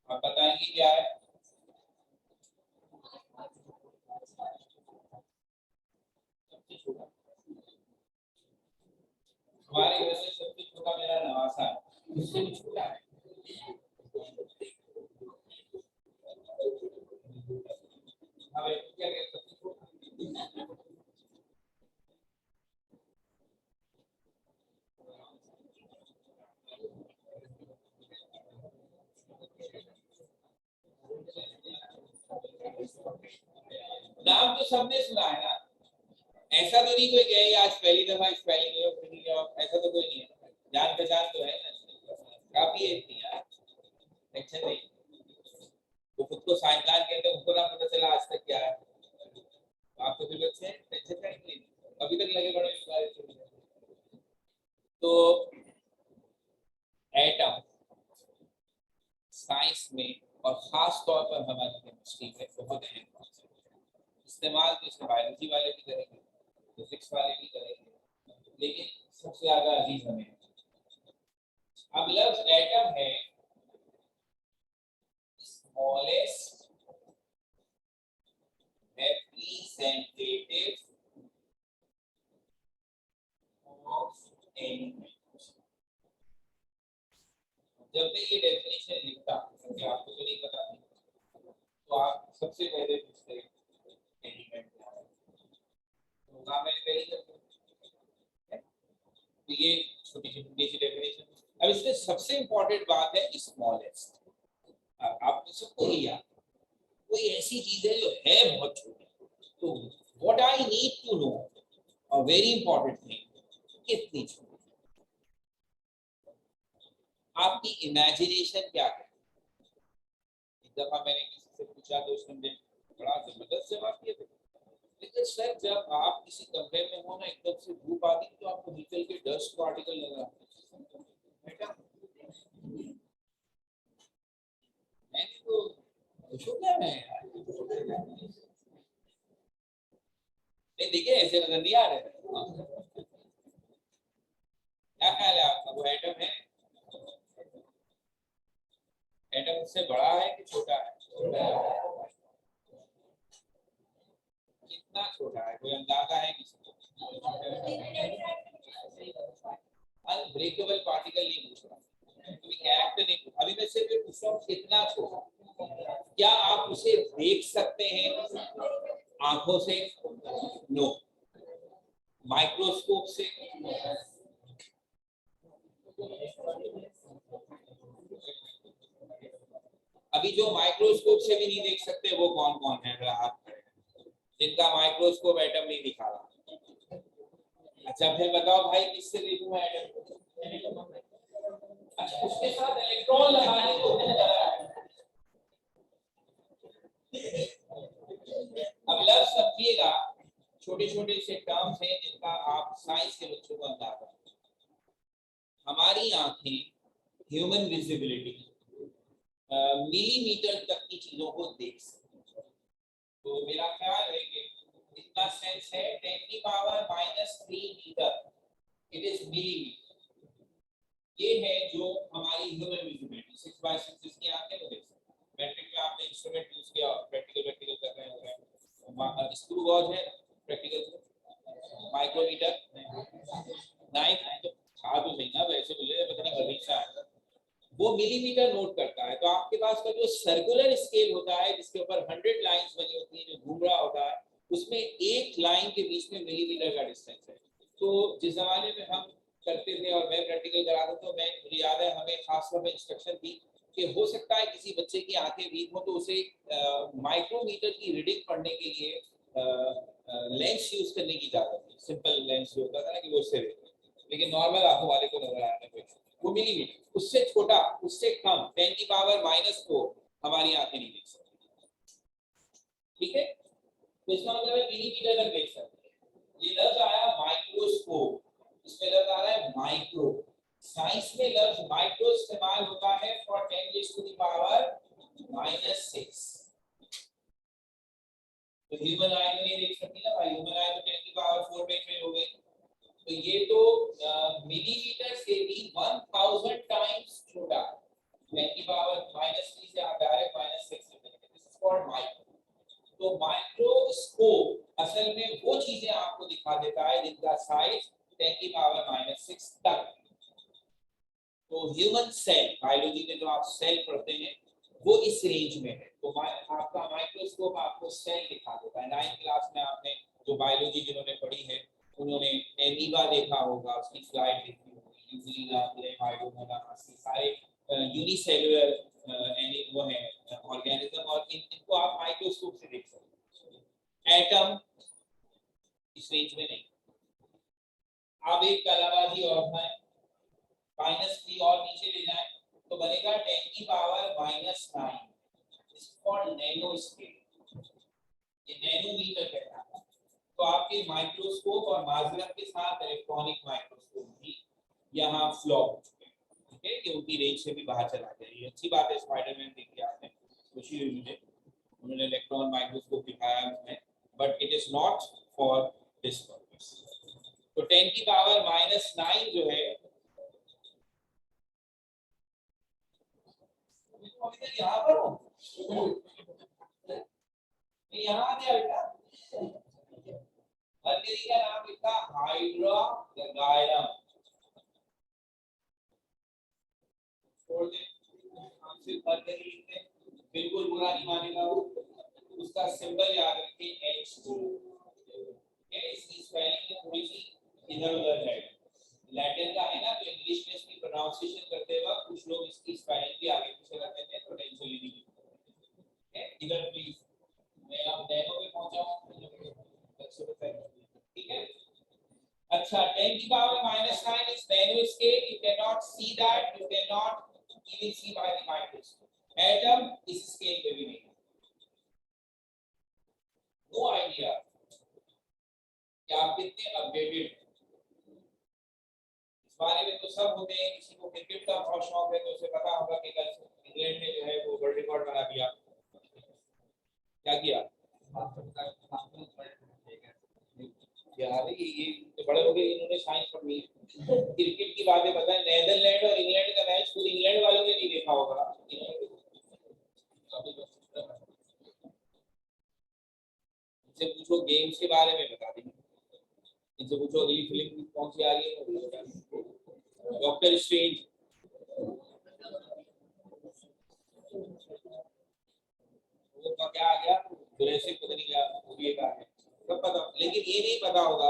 आप बताएंगे क्या है? सबसे छोटा, हमारे घर में सबसे छोटा मेरा नवासा है, उससे भी छोटा है। अब क्या कहते सबसे छोटा, नाम तो सबने सुना है ना, ऐसा तो नहीं कोई कहे आज पहली दफा स्पेलिंग ऐसा तो कोई नहीं है, जान पहचान तो है ना, काफी है इतनी यार, टेंशन नहीं। वो खुद को साइंसदान कहते हैं, उनको ना पता चला आज तक क्या है, आप तो फिर बच्चे हैं, टेंशन का नहीं, अभी तक लगे बड़े इस बारे। तो एटम साइंस में और खास तौर पर हमारी केमिस्ट्री में बहुत अहम कॉन्सेप्ट है, इस्तेमाल तो इसमें बायोलॉजी वाले भी करेंगे, फिजिक्स वाले भी करेंगे, लेकिन सबसे ज्यादा अजीज हमें। अब लफ्ज एटम है स्मॉलेस्ट representative of element। जब मैं ये डेफिनेशन लिखता क्योंकि आपको तो नहीं पता तो आप सबसे पहले पूछते एलिमेंट क्या है, तो वहां मैंने पहले तो ये छोटी छोटी सी डेफिनेशन। अब इसमें सबसे इंपॉर्टेंट बात है स्मॉलेस्ट, आप सबको ही याद, कोई ऐसी चीज है जो है बहुत छोटी, तो what I need to know a very important thing, कितनी छोटी, आपकी इमेजिनेशन क्या है। एक दफा मैंने किसी से पूछा तो उसने मुझे बड़ा जबरदस्त जवाब दिया था, लेकिन सर जब आप किसी कमरे में हो ना एकदम से धूप आती तो आपको निकल के डस्ट पार्टिकल नजर आते, बेटा मैंने तो खुश हो गया, मैं नहीं दिखे ऐसे नजर नहीं आ रहे, क्या ख्याल है आपका, वो एटम है, एटम उससे बड़ा है कि छोटा है, कितना छोटा है, कोई अंदाजा है किसी को? अनब्रेकेबल पार्टिकल नहीं पूछ रहा, कैरेक्टर नहीं पूछ, अभी मैं सिर्फ पूछ रहा हूँ कितना छोटा, क्या आप उसे देख सकते हैं आंखों से? नो, अभी जो माइक्रोस्कोप से भी नहीं देख सकते वो कौन कौन है, अगर हाथ खड़े हैं, जिनका माइक्रोस्कोप एटम नहीं दिखा रहा। अच्छा फिर बताओ भाई किससे देखूं मैं एटम? अच्छा उसके साथ इलेक्ट्रॉन लगाने को अब लफ्ज समझिएगा, छोटे छोटे से टर्म्स हैं जिनका आप साइंस के बच्चों को अंदाजा। हमारी आंखें ह्यूमन विजिबिलिटी मिलीमीटर तक की चीजों को देख सकते हैं। तो मेरा ख्याल है कि इतना सेंस है 10 की power -3 metre, it is millimetre. ये है जो हमारी ह्यूमन विजिबिलिटी 6/6 जिसकी आंखें वो देख सकते हैं। मैट्रिक में आपने इंस्ट्रूमेंट यूज किया, प्रैक्टिकल कर रहे होंगे, स्क्रू गॉज है प्रैक्टिकल, माइक्रोमीटर, नाइफ तो था तो नहीं ना, वैसे बोले पता नहीं भविष्य है, वो मिलीमीटर नोट करता है। तो आपके पास का जो सर्कुलर स्केल होता है जिसके ऊपर 100 लाइंस बनी होती है, जो घूम रहा होता है, उसमें एक लाइन के बीच में मिलीमीटर का डिस्टेंस है। तो जिस जमाने में हम करते थे और मैं प्रैक्टिकल कराता था, मैं मुझे याद है हमें खासतौर पर इंस्ट्रक्शन थी कि हो सकता है किसी बच्चे की आंखें वीक हो तो उसे माइक्रोमीटर की रीडिंग पढ़ने के लिए लेंस यूज करने की इजाजत थी। सिंपल लेंस जो होता था ना कि वो उससे, लेकिन नॉर्मल आंखों वाले को नजर आया था वो मिलीमीटर, उससे छोटा उससे कम 10 की पावर -4 हमारी आंखें नहीं देख सकती। ठीक है, तो इसका मतलब है मिलीमीटर तक देख सकते हैं। ये लफ्ज आया माइक्रोस्कोप, इसमें लफ्ज आ रहा है माइक्रो। साइंस में लफ्ज माइक्रो इस्तेमाल होता है फॉर 10 टू द पावर -6। तो ह्यूमन आई तो नहीं देख सकती ना भाई, ह्यूमन आई तो 10 की पावर 4 में फेल हो गई। तो ये तो मिलीमीटर से भी 1000 टाइम्स छोटा, 10 की पावर -3 से आप डायरेक्ट -6 से करेंगे। This is called micro. तो माइक्रोस्कोप असल में वो चीजें आपको दिखा देता है जिनका साइज 10 की पावर -6 तक। तो ह्यूमन सेल, बायोलॉजी में जो आप सेल पढ़ते हैं वो इस रेंज में है। तो आपका माइक्रोस्कोप आपको सेल दिखा देता है। 9th क्लास में आपने जो बायोलॉजी जिन्होंने पढ़ी है उन्होंने एमीबा देखा होगा, उसकी स्लाइड देखी होगी, यूजुलिना, ग्लेमाइडोमोनास, सारे यूनिसेलुलर वो है ऑर्गेनिज्म, और इनको आप माइक्रोस्कोप से देख सकते हैं। एटम इस रेंज में नहीं। आप एक कलाबाजी और है -3 और नीचे ले जाएं तो बनेगा 10 की पावर -9। इसको नैनो स्केल, ये नैनोमीटर कहता है। तो आपके माइक्रोस्कोप और माजरत के साथ इलेक्ट्रॉनिक माइक्रोस्कोप भी यहाँ फ्लॉप हो चुके हैं। ठीक है, कि उनकी रेंज से भी बाहर चला गया। ये अच्छी बात है, स्पाइडरमैन देखी आपने, खुशी हुई मुझे, उन्होंने इलेक्ट्रॉन माइक्रोस्कोप दिखाया उसमें, but it is not for this purpose. तो 10 की पावर -9 जो है यहाँ पर हो, यहाँ आ गया बेटा, मर्करी का नाम लिखा हाइड्रा लगायरम, छोड़ दे, हम सिर्फ मर्करी लिखते हैं, बिल्कुल बुरा नहीं मानेगा वो। उसका सिंबल याद रखिए H2। इसकी स्पेलिंग थोड़ी सी इधर उधर है, लैटिन का है ना, तो इंग्लिश में इसकी प्रोनाउंसिएशन करते वक्त कुछ लोग इसकी स्पेलिंग भी आगे पीछे कर देते हैं, तो टेंशन लेने की जरूरत है। इधर प्लीज, मैं अब नैनो पे पहुंचा हूं, ठीक है। अच्छा 10 की power -9 is nano scale, you cannot see that, you cannot even see by the microscope. Atom इस स्केल पे भी नहीं, नो आइडिया कि आप कितने अपडेटेड। इस बारे में तो सब होते हैं, किसी को क्रिकेट का बहुत शौक है तो उसे पता होगा कि कल इंग्लैंड ने जो है वो वर्ल्ड रिकॉर्ड बना दिया। क्या किया यार, ये तो बड़े हो गए, इन्होंने साइंस पढ़नी है, क्रिकेट की बातें पता है। नेदरलैंड और इंग्लैंड का मैच खुद इंग्लैंड वालों ने नहीं देखा होगा। इनसे पूछो गेम्स के बारे में बता देंगे, इनसे पूछो अगली फिल्म कौन सी आ रही है, डॉक्टर स्ट्रेंज, वो क्या आ गया, जुरासिक पता नहीं क्या वो भी एक आ गया, सब पता, लेकिन ये नहीं पता होगा,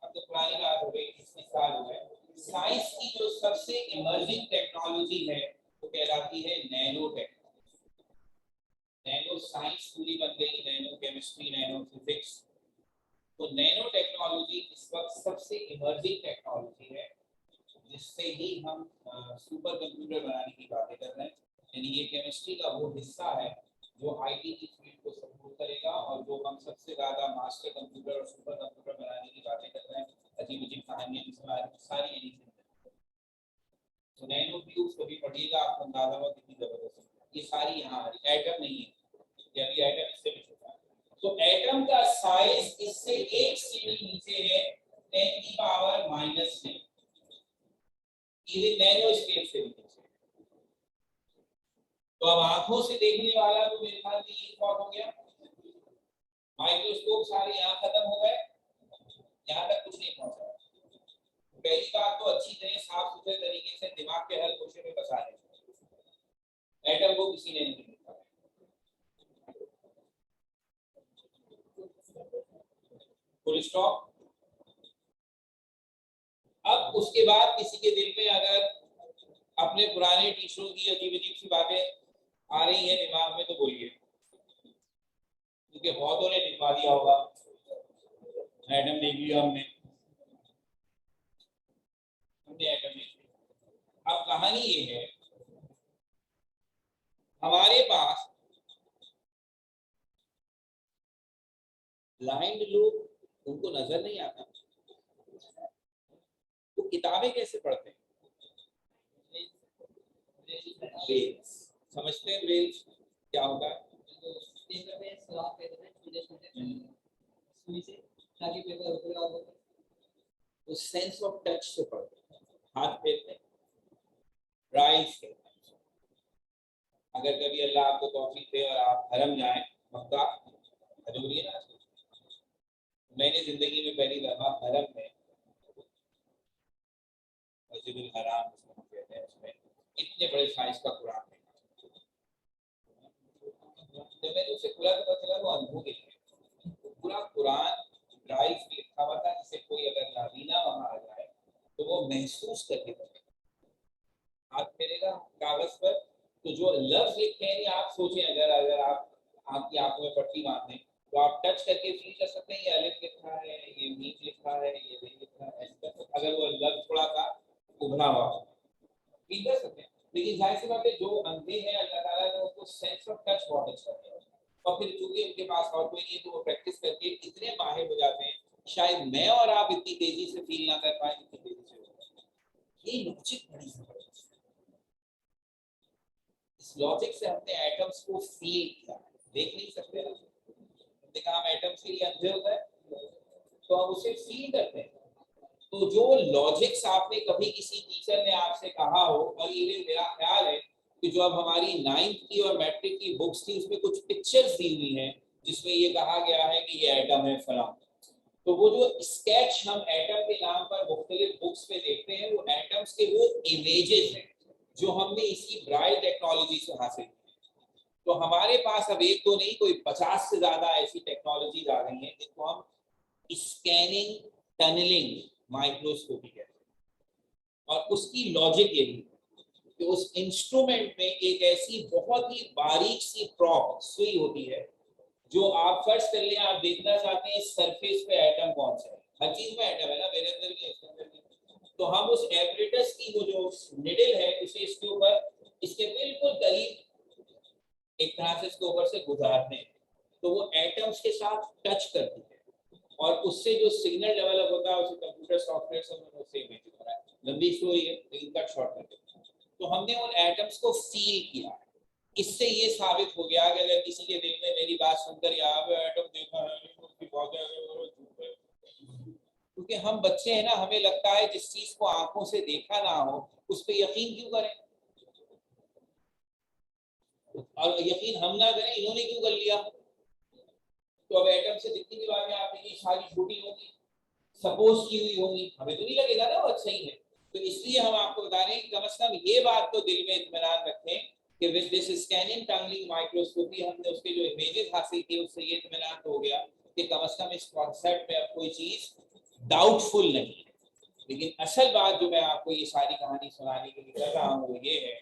अब तो पुरानी बात हो गई, 20 साल हो गए, साइंस की जो सबसे इमर्जिंग टेक्नोलॉजी है वो कहलाती है नैनो टेक्नोलॉजी। साइंस पूरी बन गई, नैनो केमिस्ट्री, नैनो फिजिक्स। तो नैनो टेक्नोलॉजी इस वक्त सबसे इमर्जिंग टेक्नोलॉजी है, जिससे ही हम सुपर कंप्यूटर बनाने की बातें कर रहे हैं। यानी ये केमिस्ट्री का वो हिस्सा है जो आईटी की फील्ड को सपोर्ट करेगा, और जो हम सबसे ज्यादा मास्टर कंप्यूटर और सुपर कंप्यूटर बनाने की बातें कर रहे हैं, अजीब अजीब कहानियां सारी यही से। तो नैनो ट्यूब्स कभी पढ़िएगा, आपको अंदाजा होगा कितनी जबरदस्त है। ये सारी यहाँ आ रही, एटम नहीं है, ये अभी एटम इससे भी छोटा है। तो एटम का साइज इससे 1 सीढ़ी नीचे है, 10 की पावर -9, ये नैनो स्केल से भी नीचे। तो अब आंखों से देखने वाला तो मेरे ख्याल में ये थॉट हो गया, माइक्रोस्कोप सारे यहाँ खत्म हो गए, यहाँ तक कुछ नहीं पहुंचा। पहली बात तो अच्छी तरह साफ सुथरे तरीके से दिमाग के हर गोशे में बसा लें, एटम को किसी ने नहीं देखा। Full stop. अब उसके बाद किसी के दिल में अगर अपने पुराने टीचरों की अजीब अजीब सी बातें आ रही हैं दिमाग में, तो बोलिए, क्योंकि बहुतों ने लिखवा दिया होगा, एटम देख लिया हमने एटम देख लिया। अब कहानी ये है, हमारे पास ब्लाइंड लोग, उनको नजर नहीं आता, तो किताबें कैसे पढ़ते हैं? ब्रेल्स समझते हैं, ब्रेल्स क्या होता है? तो सेंस ऑफ टच से पढ़ते हैं, हाथ फेरते हैं, राइज करते हैं। अगर कभी अल्लाह आपको तौफीक दे और आप हरम जाएं, मक्का हजूरी है ना, मैंने जिंदगी में पहली दफा हरम में, मस्जिदुल हराम उसको कहते हैं, उसमें इतने बड़े साइज का कुरान देखा। जब मैंने उसे खुला तो पता चला वो अंधों के लिए पूरा कुरान ड्राइव लिखा हुआ था, जिसे कोई अगर नाबीना वहां आ जाए तो वो महसूस करके पढ़ेगा, हाथ फेरेगा कागज पर, तो जो लफ्ज लिखे हैं, आप सोचें अगर अगर आप आपकी आंखों में पट्टी बांध दें तो आप टच करके फील कर सकते हैं, ये अलिफ लिखा है, ये मीम लिखा है, ये रे लिखा है, अगर वो लफ्ज थोड़ा सा उभरा हुआ फील कर सकते हैं। लेकिन जाहिर सी बात है, जो अंधे हैं अल्लाह ताला ने उनको सेंस ऑफ टच बहुत अच्छा दिया, और फिर चूंकि उनके पास और कोई नहीं है, तो वो प्रैक्टिस करके इतने माहिर हो जाते हैं, शायद मैं और आप इतनी तेजी से फील ना कर पाए जितनी तेजी से हो। ये लॉजिक बड़ी जबरदस्त है। इस लॉजिक से हमने एटम्स को फील किया, देख नहीं सकते ना, हमने कहा हम एटम्स के लिए अंधे होता है, तो हम उसे फील करते हैं। तो जो लॉजिक्स आपने कभी किसी टीचर ने आपसे कहा हो, और ये मेरा ख्याल है कि जो अब हमारी 9th की और मैट्रिक की बुक्स थी, उसमें कुछ पिक्चर्स दी हुई हैं जिसमें ये कहा गया है कि ये एटम है फलां, तो वो जो स्केच हम एटम के नाम पर मुख्तलिफ बुक्स में देखते हैं, वो एटम्स के वो इमेजेस हैं जो हमने इसी ब्राइल टेक्नोलॉजी से हासिल की। तो हमारे पास अब एक तो नहीं, कोई 50 से ज्यादा ऐसी टेक्नोलॉजीज आ गई हैं जिनको हम स्कैनिंग टनलिंग माइक्रोस्कोपी कहते हैं। और उसकी लॉजिक यही कि उस इंस्ट्रूमेंट में एक ऐसी बहुत ही बारीक सी प्रॉप सुई होती है, जो आप फर्ज कर लें, आप देखना चाहते हैं सरफेस पे एटम कौन सा है, हर चीज में एटम है ना, मेरे अंदर भी इसके अंदर भी। तो हम उस एपरेटस की वो जो निडल है, उसे इसके ऊपर इसके बिल्कुल करीब एक तरह से इसके ऊपर से गुजारते हैं, तो वो एटम्स के साथ टच करती है, और उससे जो सिग्नल डेवलप होता है उसे कंप्यूटर सॉफ्टवेयर से उससे इमेज हो रहा है। लंबी स्टोरी है लेकिन कट शॉर्ट करके, तो हमने उन एटम्स को फील किया। इससे ये साबित हो गया कि अगर किसी के दिल में मेरी बात सुनकर यहाँ पे एटम देखा है, क्योंकि हम बच्चे हैं ना, हमें लगता है जिस चीज को आंखों से देखा ना हो उस पर यकीन क्यों करें, और यकीन हम ना करें, इन्होंने क्यों कर लिया। तो अब एटम से जितनी भी बातें आपने की सारी छोटी होगी, सपोज की हुई होंगी, हमें तो नहीं लगेगा ना वो अच्छा ही है। तो इसलिए हम आपको बता रहे हैं कि कम से कम ये बात तो दिल में इत्मीनान रखें कि with this scanning tunnelling microscopy हमने उसके जो इमेजेस हासिल किए, उससे ये इत्मीनान तो हो गया कि कम से कम इस कॉन्सेप्ट में अब कोई चीज डाउटफुल नहीं है। लेकिन असल बात जो मैं आपको ये सारी कहानी सुनाने के लिए कर रहा हूँ, वो ये है,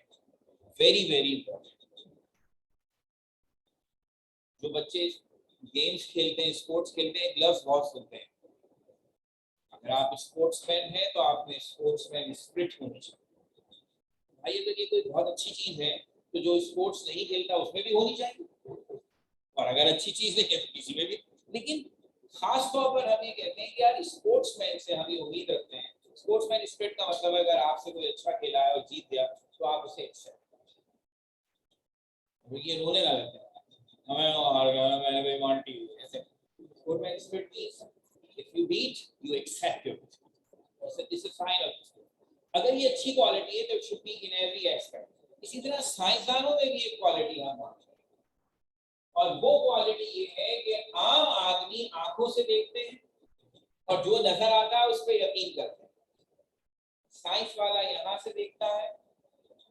वेरी वेरी इंपॉर्टेंट, जो बच्चे गेम्स खेलते हैं, स्पोर्ट्स खेलते हैं, ग्लव्स बहुत सुनते हैं। अगर आप स्पोर्ट्समैन हैं तो आप में स्पोर्ट्समैन स्पिरिट होनी चाहिए। भाई अगर ये कोई बहुत अच्छी चीज है तो जो स्पोर्ट्स नहीं खेलता उसमें भी होनी चाहिए, और अगर अच्छी चीज नहीं है तो किसी में भी। लेकिन खास तौर पर हम ये कहते हैं कि यार स्पोर्ट्समैन से हम ये उम्मीद रखते हैं। स्पोर्ट्समैन स्पिरिट का मतलब है अगर आपसे कोई अच्छा खेला है और जीत गया तो आप उसे एक्सेप्ट, ये रोने ना लगते हमें हार गया, मैंने बेईमानी की ऐसे। Sportsman spirit means if you beat you accept it, this is sign of sport. अगर ये अच्छी क्वालिटी है तो it should be in every aspect. इसी तरह साइंसदानों में भी एक क्वालिटी हम मानते हैं, और वो क्वालिटी ये है कि आम आदमी आंखों से देखते हैं और जो नजर आता है उस पर यकीन करते हैं। साइंस वाला यहाँ से देखता है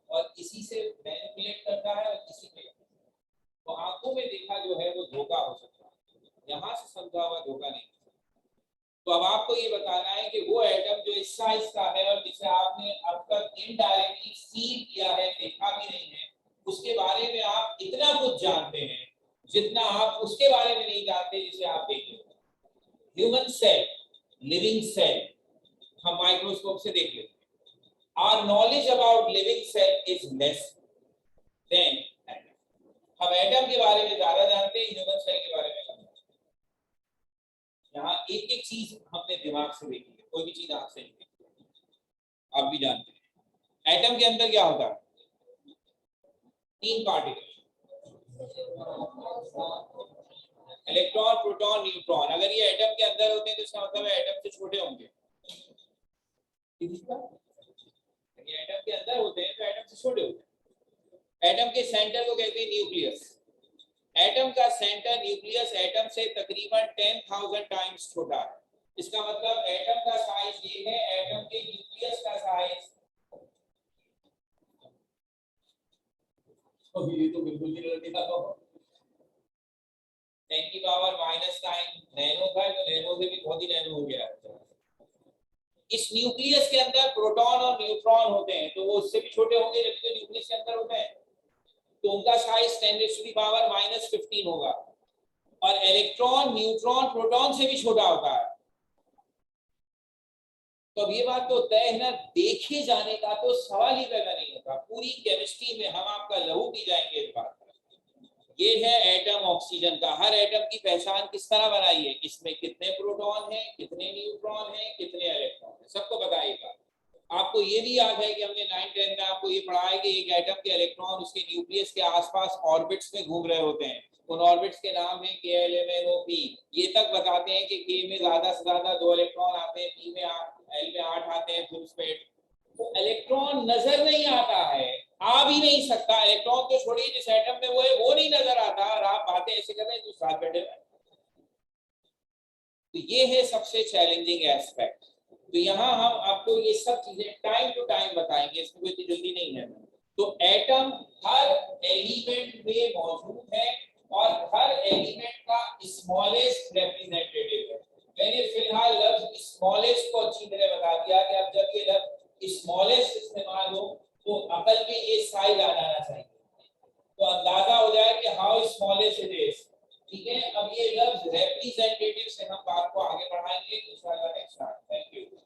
और इसी से मैनिपुलेट करता है और इसी पे, तो आंखों में देखा जो है वो धोखा हो सकता है, यहाँ से समझा हुआ धोखा नहीं। तो अब आपको ये बताना है कि वो एटम जो इस साइज का है और जिसे आपने अब तक इनडायरेक्टली फील किया है, देखा भी नहीं है, उसके बारे में आप इतना कुछ जानते हैं जितना आप उसके बारे में नहीं जानते जिसे आप देख लेते हैं। ह्यूमन सेल, लिविंग सेल हम माइक्रोस्कोप से देख लेते हैं। Our knowledge about living cell is less than atom. हम एटम के बारे में ज्यादा जानते हैं, ह्यूमन सेल के बारे में कम। यहाँ एक एक चीज हमने दिमाग से देखी है, कोई भी चीज आंख से नहीं देखी। आप भी जानते हैं एटम के अंदर क्या होता है, 3 पार्टिकल, इलेक्ट्रॉन, प्रोटॉन, न्यूट्रॉन। अगर ये एटम के अंदर होते हैं तो इसका मतलब है एटम से छोटे होंगे। ये एटम के अंदर होते हैं तो एटम से छोटे होते हैं। एटम के सेंटर को कहते हैं न्यूक्लियस। एटम का सेंटर न्यूक्लियस एटम से तकरीबन 10,000 टाइम्स छोटा है। इसका मतलब एटम का साइज ये है, एटम के न्यूक्लियस का साइज तो ये तो बिल्कुल नहीं लगता था। 10 की पावर -9 नैनो था, तो नैनो से भी बहुत ही नैनो हो गया। इस न्यूक्लियस के अंदर प्रोटॉन और न्यूट्रॉन होते हैं, तो वो उससे भी छोटे होंगे जबकि न्यूक्लियस के अंदर होते हैं, तो उनका साइज 10⁻⁻15 होगा। और इलेक्ट्रॉन, न्यूट्रॉन, प्रोटॉन से भी छोटा होता है। तो अब ये बात तो तय है ना, देखे जाने का तो सवाल ही पैदा नहीं होता। पूरी केमिस्ट्री में हम आपका लहू पी जाएंगे इस बात। ये है एटम ऑक्सीजन का। हर एटम की पहचान किस तरह बनाई है, इसमें कितने प्रोटॉन हैं, कितने न्यूट्रॉन हैं, कितने इलेक्ट्रॉन हैं, सबको बताइएगा। आपको ये भी याद है कि हमने 9-10 में आपको ये पढ़ा है कि एक एटम के इलेक्ट्रॉन उसके न्यूक्लियस के आसपास ऑर्बिट्स में घूम रहे होते हैं। उन ऑर्बिट्स के नाम है K, L, M, N, O, P। ये तक बताते हैं कि K में ज्यादा से ज्यादा 2 इलेक्ट्रॉन आते हैं, P में 8, L में 8 आते हैं, फुल स्पेड। तो इलेक्ट्रॉन नजर नहीं आता है, आ भी नहीं सकता। इलेक्ट्रॉन तो छोड़िए, जिस एटम में वो है वो नहीं नजर आता, और आप बातें ऐसे कर रहे हैं जो साथ बैठे हुए। तो ये है सबसे चैलेंजिंग एस्पेक्ट। तो यहाँ हम आपको ये सब चीजें टाइम टू टाइम बताएंगे, इसमें कोई जल्दी नहीं है। तो एटम हर एलिमेंट में मौजूद है और हर एलिमेंट का स्मॉलेस्ट रिप्रेजेंटेटिव है। मैंने फिलहाल लफ्ज स्मॉलेस्ट को अच्छी तरह बता दिया कि अब जब ये लफ्ज स्मॉलेस्ट इस्तेमाल हो तो अकल में ये साइज आ जाना चाहिए, तो अंदाजा हो जाए कि हाउ स्मॉलेस्ट इट इज। ठीक है, अब ये लफ्ज रिप्रेजेंटेटिव से हम बात को आगे बढ़ाएंगे दूसरा